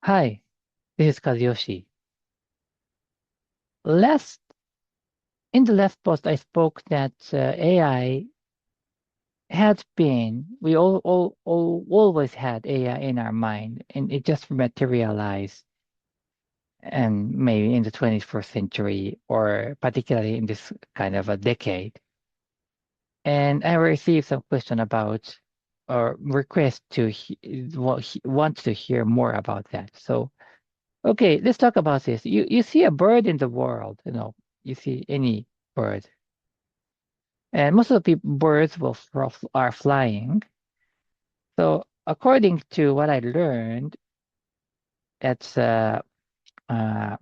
Hi, this is Kazuyoshi. Last in the last post, I spoke that AI had been. We always had AI in our mind, and it just materialized, and maybe in the 21st century, or particularly in this kind of a decade. And I received some question about or request to want to hear more about that. So okay, let's talk about this. You see a bird in the world, you see any bird, and most of the people birds are flying. So according to what I learned, it's uh, on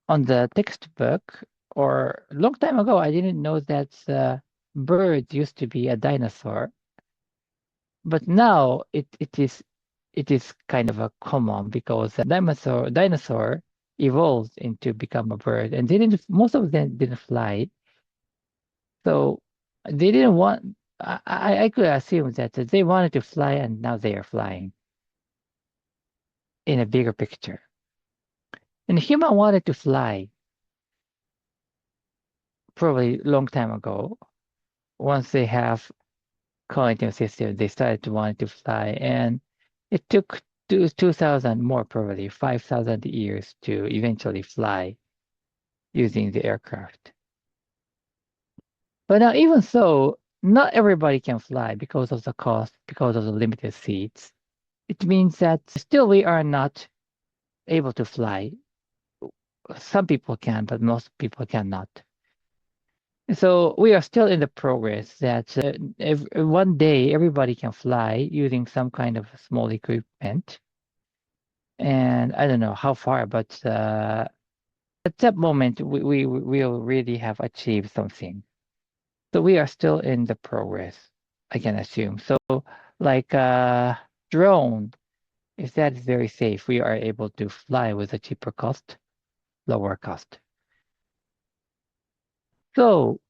the textbook, or a long time ago, I didn't know that birds used to be a dinosaur, but now it is kind of a common because dinosaur evolved into become a bird, and they didn't most of them didn't fly. So they didn't want. I could assume that they wanted to fly, and now they are flying in a bigger picture. And human wanted to fly probably long time ago. Once they have cognitive system, they started to want to fly, and it took 2,000 more, probably 5,000 years to eventually fly using the aircraft. But now, even so, not everybody can fly because of the cost, because of the limited seats. It means that still we are not able to fly. Some people can, but most people cannot. So we are still in the progress that one day everybody can fly using some kind of small equipment. And I don't know how far, but at that moment we will really have achieved something. So we are still in the progress, I can assume. So like drone, if that is very safe, we are able to fly with a cheaper cost, lower cost. So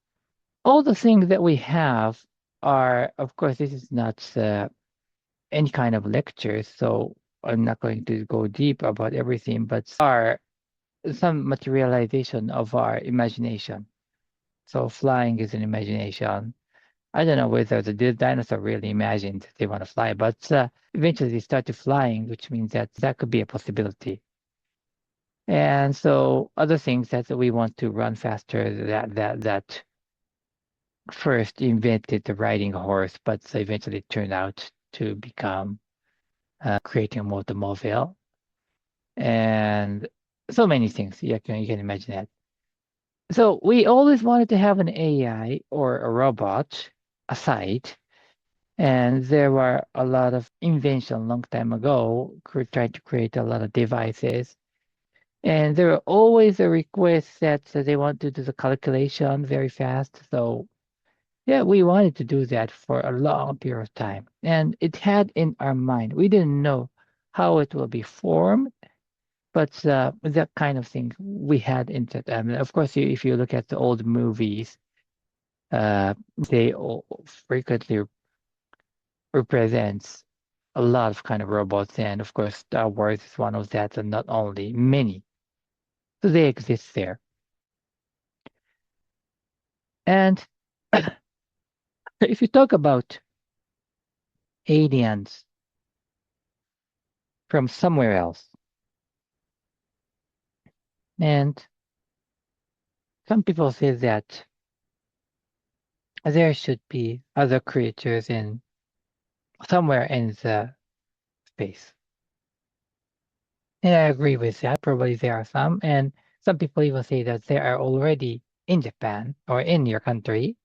all the things that we have are, of course, this is not any kind of lecture, so I'm not going to go deep about everything, but are some materialization of our imagination. So flying is an imagination. I don't know whether the dinosaur really imagined they want to fly, but eventually they started flying, which means that that could be a possibility. And so other things that we want to run faster, that first invented the riding horse, but eventually turned out to become creating a automobile and so many things. You can imagine that. So we always wanted to have an AI or a robot aside, and there were a lot of invention long time ago, trying to create a lot of devices. And there were always a request that they want to do the calculation very fast. So yeah, we wanted to do that for a long period of time. And it had in our mind. We didn't know how it will be formed, but that kind of thing we had in that. Of course, if you look at the old movies, they all frequently represents a lot of kind of robots. And of course, Star Wars is one of that, and not only many. So they exist there. And if you talk about aliens from somewhere else, and some people say that there should be other creatures in somewhere in the space. And I agree with that. Probably there are some. And some people even say that they are already in Japan or in your country,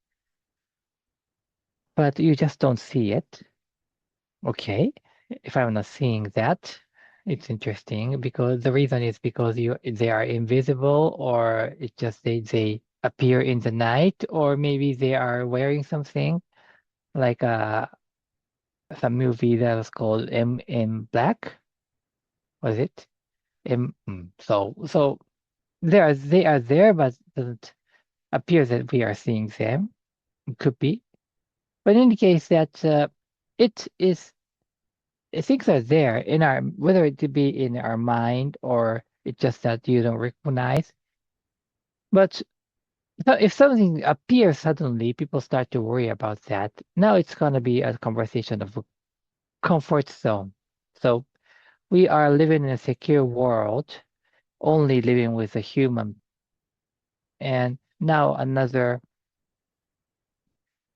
but you just don't see it. Okay. If I'm not seeing that, it's interesting because the reason is because they are invisible, or it's just they appear in the night, or maybe they are wearing something like some movie that was called M in Black, was it? So they are there, but doesn't appear that we are seeing them. It could be, but in the case that it is things are there in our, whether it to be in our mind or it's just that you don't recognize. But if something appears suddenly, people start to worry about that. Now it's going to be a conversation of a comfort zone. So we are living in a secure world, only living with a human. And now another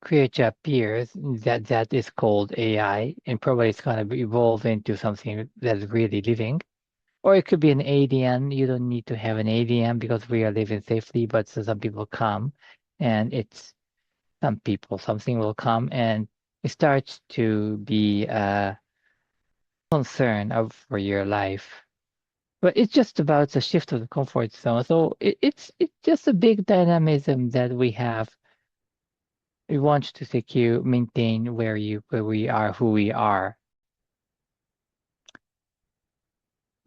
creature appears that is called AI, and probably it's going to evolve into something that's really living. Or it could be an alien. You don't need to have an alien because we are living safely, but so some people come and it's some people, something will come and it starts to be a concern of for your life. But it's just about the shift of the comfort zone. So it's just a big dynamism that we have. We want to secure, maintain where we are, who we are.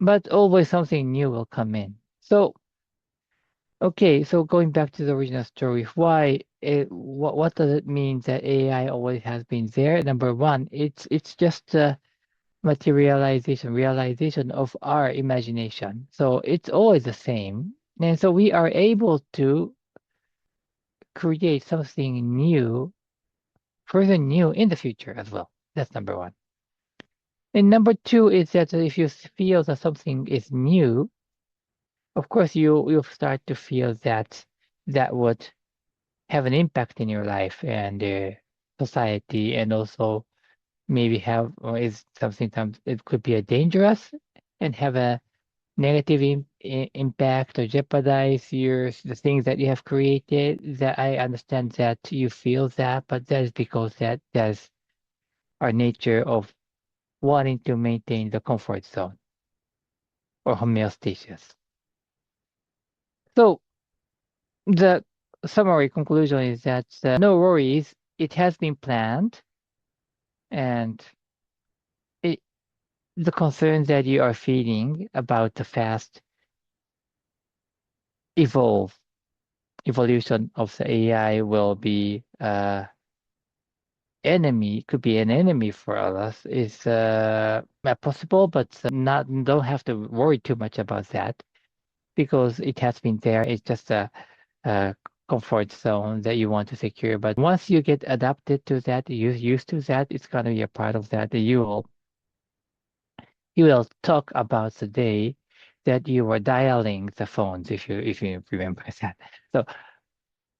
But always something new will come in. So okay, so going back to the original story, why what does it mean that AI always has been there? Number one, it's just materialization, realization of our imagination. So it's always the same. And so we are able to create something new, further new in the future as well. That's number one. And number two is that if you feel that something is new, of course you'll start to feel that that would have an impact in your life and society, and also maybe have or is something it could be a dangerous and have a negative impact or jeopardize the things that you have created. That I understand that you feel that, but that is because that's our nature of wanting to maintain the comfort zone or homeostasis. So the summary conclusion is that no worries, it has been planned, and it, the concerns that you are feeling about the fast evolve evolution of the AI will be enemy, could be an enemy for us, is possible, but not don't have to worry too much about that because it has been there. It's just a comfort zone that you want to secure. But once you get adapted to that, you used to that, it's gonna be a part of that. You will talk about the day that you were dialing the phones, if you remember that. So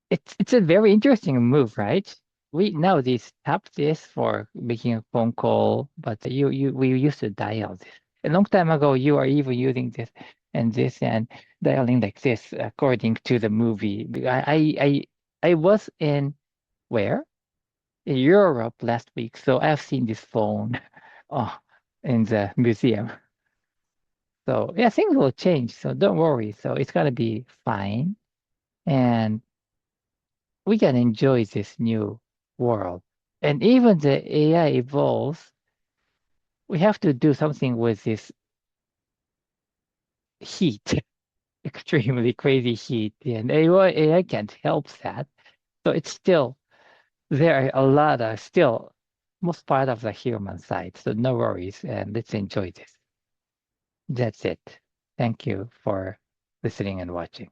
it's a very interesting move, right? We nowadays tap this for making a phone call, but you we used to dial this. A long time ago, you are even using this and dialing like this according to the movie. I was in where? In Europe last week, so I've seen this phone oh, in the museum. So yeah, things will change, so don't worry. So it's gonna be fine. And we can enjoy this new world. And even the AI evolves, we have to do something with this heat, extremely crazy heat. And AI can't help that. So it's still, there are a lot of still most part of the human side. So no worries, and let's enjoy this. That's it. Thank you for listening and watching.